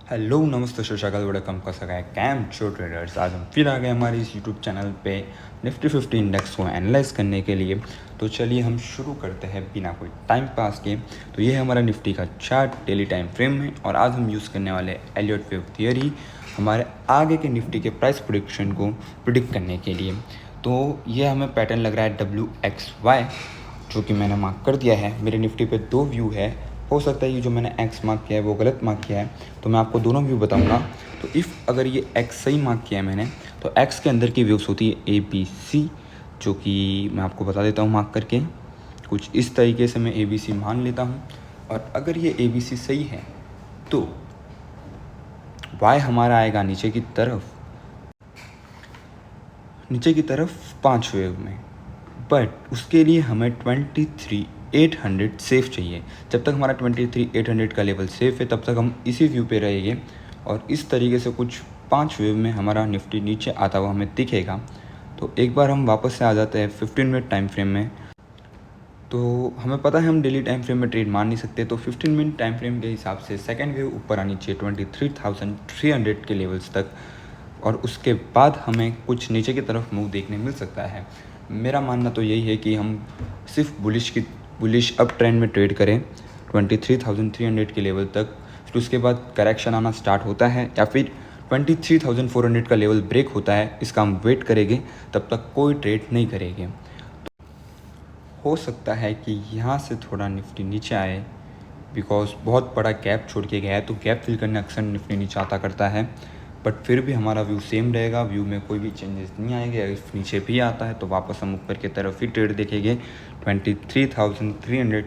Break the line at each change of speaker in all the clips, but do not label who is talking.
Hello नमस्ते शशाकल welcome का सगा कैम शो ट्रेडर्स। आज हम फिर आ गए हमारे इस यूट्यूब चैनल पे निफ्टी 50 इंडेक्स को एनालाइज करने के लिए। तो चलिए हम शुरू करते हैं बिना कोई टाइम पास के। तो ये है हमारा निफ्टी का चार्ट डेली टाइम फ्रेम में, और आज हम यूज़ करने वाले एलियट वेव थियरी हमारे आगे के निफ्टी के प्राइस प्रोडिक्शन को प्रिडिक्ट करने के लिए। तो ये हमें पैटर्न लग रहा है WXY, जो कि मैंने मार्क कर दिया है। मेरे निफ्टी पे दो व्यू है, हो सकता है ये जो मैंने एक्स मार्क किया है वो गलत मार्क किया है, तो मैं आपको दोनों व्यू बताऊंगा। तो इफ़ अगर ये एक्स सही मार्क किया है मैंने, तो एक्स के अंदर की व्यूज़ होती है ABC, जो कि मैं आपको बता देता हूँ मार्क करके। कुछ इस तरीके से मैं ABC मान लेता हूँ, और अगर ये ABC सही है तो वाई हमारा आएगा नीचे की तरफ 5 वेव में। बट उसके लिए हमें 23,800 सेफ चाहिए। जब तक हमारा 23,800 का लेवल सेफ है तब तक हम इसी व्यू पे रहेंगे, और इस तरीके से कुछ 5 वेव में हमारा निफ्टी नीचे आता हुआ हमें दिखेगा। तो एक बार हम वापस से आ जाते हैं 15 मिनट टाइम फ्रेम में। तो हमें पता है हम डेली टाइम फ्रेम में ट्रेड मार नहीं सकते, तो 15 मिनट टाइम फ्रेम के हिसाब से सेकेंड वेव ऊपर आनी चाहिए 23,300 के लेवल्स तक, और उसके बाद हमें कुछ नीचे की तरफ मूव देखने मिल सकता है। मेरा मानना तो यही है कि हम सिर्फ बुलिश अप ट्रेंड में ट्रेड करें 23,300 के लेवल तक। फिर उसके बाद करेक्शन आना स्टार्ट होता है, या फिर 23,400 का लेवल ब्रेक होता है, इसका हम वेट करेंगे। तब तक कोई ट्रेड नहीं करेंगे। हो सकता है कि यहाँ से थोड़ा निफ्टी नीचे आए, बिकॉज बहुत बड़ा गैप छोड़ के गया है, तो गैप फिल करने अक्सर निफ्टी नीचे आता करता है। बट फिर भी हमारा व्यू सेम रहेगा, व्यू में कोई भी चेंजेस नहीं आएंगे। अगर नीचे भी आता है तो वापस हम ऊपर की तरफ ही ट्रेड देखेंगे 23,300।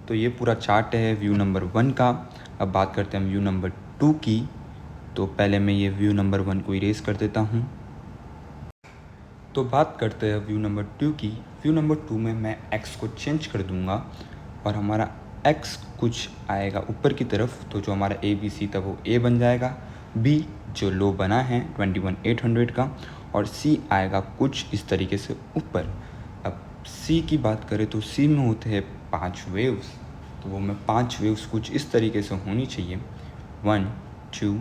तो ये पूरा चार्ट है व्यू नंबर 1 का। अब बात करते हैं हम व्यू नंबर 2 की। तो पहले मैं ये व्यू नंबर 1 को इरेज कर देता हूँ। तो बात करते हैं व्यू नंबर 2 की। व्यू नंबर 2 में मैं x को चेंज कर दूंगा, और हमारा x कुछ आएगा ऊपर की तरफ। तो जो हमारा ABC था वो A बन जाएगा, B जो लो बना है 21,800 का, और C आएगा कुछ इस तरीके से ऊपर। अब C की बात करें तो C में होते हैं 5 वेव्स, तो वो में 5 वेव्स कुछ इस तरीके से होनी चाहिए 1 2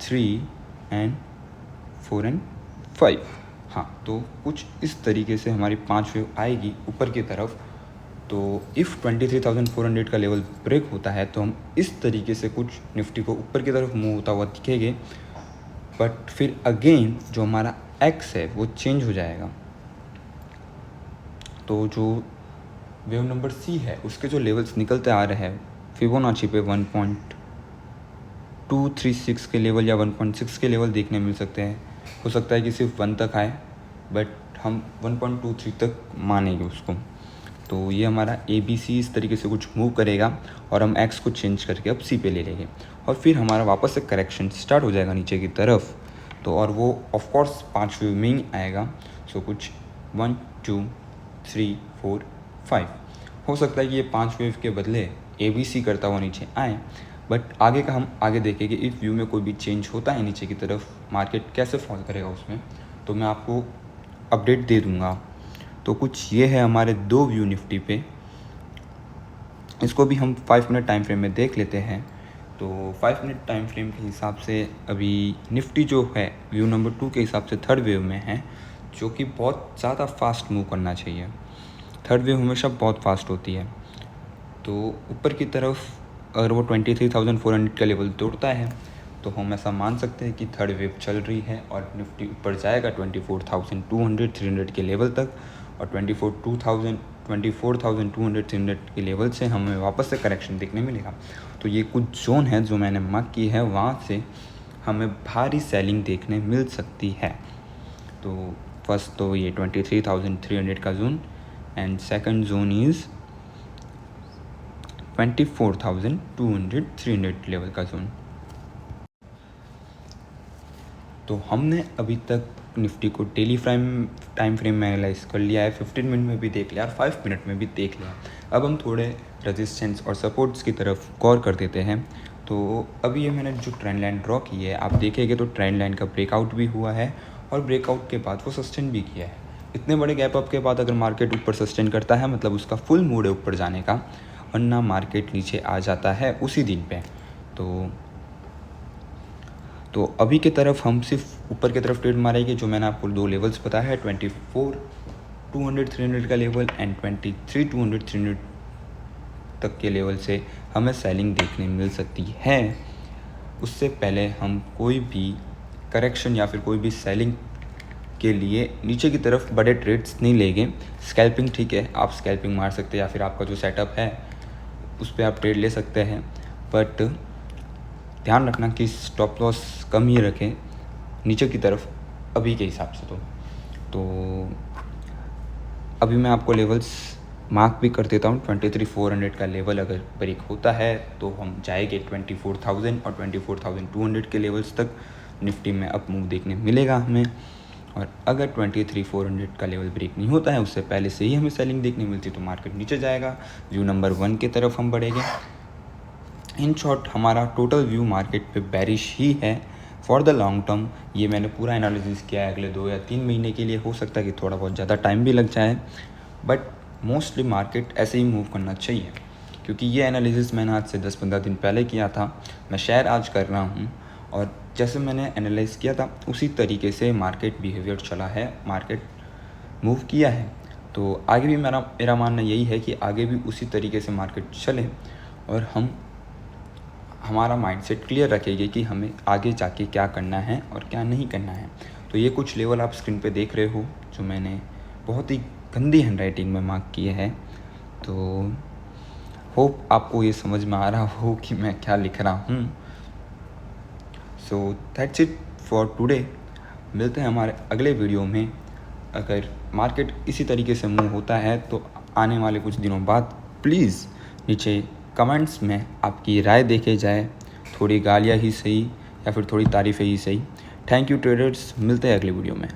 3 एंड 4 एंड 5। हाँ, तो कुछ इस तरीके से हमारी 5 वेव आएगी ऊपर की तरफ। तो इफ़ 23,400 का लेवल ब्रेक होता है तो हम इस तरीके से कुछ निफ्टी को ऊपर की तरफ मूव होता हुआ दिखेंगे। बट फिर अगेन जो हमारा एक्स है वो चेंज हो जाएगा। तो जो वेव नंबर C है उसके जो लेवल्स निकलते आ रहे हैं फिबोनाची पे 1.236 के लेवल या 1.6 के लेवल देखने मिल सकते हैं। हो सकता है कि सिर्फ 1 तक आए, बट हम 1.23 तक मानेंगे उसको। तो ये हमारा ABC इस तरीके से कुछ मूव करेगा, और हम X को चेंज करके अब C पे ले लेंगे, और फिर हमारा वापस से करेक्शन स्टार्ट हो जाएगा नीचे की तरफ। तो और वो ऑफकोर्स 5 वेव में ही आएगा। सो कुछ 1 2 3 4 5। हो सकता है कि ये 5 वेव के बदले ABC करता हुआ नीचे आए, बट आगे का हम आगे देखेंगे। इस व्यू में कोई भी चेंज होता है नीचे की तरफ, मार्केट कैसे फॉल करेगा उसमें, तो मैं आपको अपडेट दे दूंगा। तो कुछ ये है हमारे दो व्यू निफ्टी पे। इसको भी हम 5 मिनट टाइम फ्रेम में देख लेते हैं। तो 5 मिनट टाइम फ्रेम के हिसाब से अभी निफ्टी जो है व्यू नंबर 2 के हिसाब से थर्ड वेव में है, जो कि बहुत ज़्यादा फास्ट मूव करना चाहिए। थर्ड वेव हमेशा बहुत फास्ट होती है। तो ऊपर की तरफ अगर वो 23,400 का लेवल तोड़ता है तो हम ऐसा मान सकते हैं कि थर्ड वेव चल रही है, और निफ्टी ऊपर जाएगा 24,200 300 के लेवल तक, और 24,200 300 के लेवल से हमें वापस से करेक्शन देखने मिलेगा। तो ये कुछ जोन है जो मैंने मार्क की है, वहाँ से हमें भारी सेलिंग देखने मिल सकती है। तो फर्स्ट तो ये 23,300 का zone, and second zone is 24,200 300 level का जोन। तो हमने अभी तक निफ्टी को डेली टाइम फ्रेम में एनालाइज कर लिया है, 15 मिनट में भी देख लिया और 5 मिनट में भी देख लिया। अब हम थोड़े रेजिस्टेंस और सपोर्ट्स की तरफ गौर कर देते हैं। तो अभी ये मैंने जो ट्रेंड लाइन ड्रॉ की है, आप देखेंगे तो ट्रेंड लाइन का ब्रेकआउट भी हुआ है, और ब्रेकआउट के बाद वो सस्टेन भी किया है। इतने बड़े गैप अप के बाद अगर मार्केट ऊपर सस्टेन करता है, मतलब उसका फुल मूड है ऊपर जाने का, वरना मार्केट नीचे आ जाता है उसी दिन पे। तो तो अभी की तरफ हम सिर्फ ऊपर की तरफ ट्रेड मारेंगे, जो मैंने आपको 2 लेवल्स बताया है, 24,200-300 का लेवल एंड 23,200-300 तक के लेवल से हमें सेलिंग देखने मिल सकती है। उससे पहले हम कोई भी करेक्शन या फिर कोई भी सेलिंग के लिए नीचे की तरफ बड़े ट्रेड्स नहीं लेंगे। स्कैल्पिंग ठीक है, आप स्कैल्पिंग मार सकते हैं या फिर आपका जो सेटअप है उस पर आप ट्रेड ले सकते हैं, बट ध्यान रखना कि स्टॉप लॉस कम ही रखें नीचे की तरफ अभी के हिसाब से। तो अभी मैं आपको लेवल्स मार्क भी कर देता हूँ। 23,400 का लेवल अगर ब्रेक होता है तो हम जाएंगे 24,000 और 24,200 के लेवल्स तक निफ्टी में अप मूव देखने मिलेगा हमें। और अगर 23,400 का लेवल ब्रेक नहीं होता है, उससे पहले से ही हमें सेलिंग देखने मिलती है, तो मार्केट नीचे जाएगा, व्यू नंबर 1 की तरफ हम बढ़ेंगे। इन शॉर्ट हमारा टोटल व्यू मार्केट पे बेरिश ही है फॉर द लॉन्ग टर्म। ये मैंने पूरा एनालिसिस किया है अगले 2 या 3 महीने के लिए। हो सकता है कि थोड़ा बहुत ज़्यादा टाइम भी लग जाए, बट मोस्टली मार्केट ऐसे ही मूव करना चाहिए, क्योंकि ये एनालिसिस मैंने आज से 10-15 दिन पहले किया था, मैं शेयर आज कर रहा हूँ, और जैसे मैंने एनालाइज किया था उसी तरीके से मार्केट बिहेवियर चला है, मार्केट मूव किया है। तो आगे भी मेरा मानना यही है कि आगे भी उसी तरीके से मार्केट चले और हमारा माइंडसेट क्लियर रखेगी कि हमें आगे जाके क्या करना है और क्या नहीं करना है। तो ये कुछ लेवल आप स्क्रीन पे देख रहे हो जो मैंने बहुत ही गंदी हैंडराइटिंग में मार्क किए हैं। तो होप आपको ये समझ में आ रहा हो कि मैं क्या लिख रहा हूँ। So that's it for today. मिलते हैं हमारे अगले वीडियो में। अगर मार्केट इसी तरीके से मूव होता है तो आने वाले कुछ दिनों बाद प्लीज़ नीचे कमेंट्स में आपकी राय देखे जाए, थोड़ी गालियाँ ही सही या फिर थोड़ी तारीफ़ें ही सही। थैंक यू ट्रेडर्स, मिलते हैं अगले वीडियो में।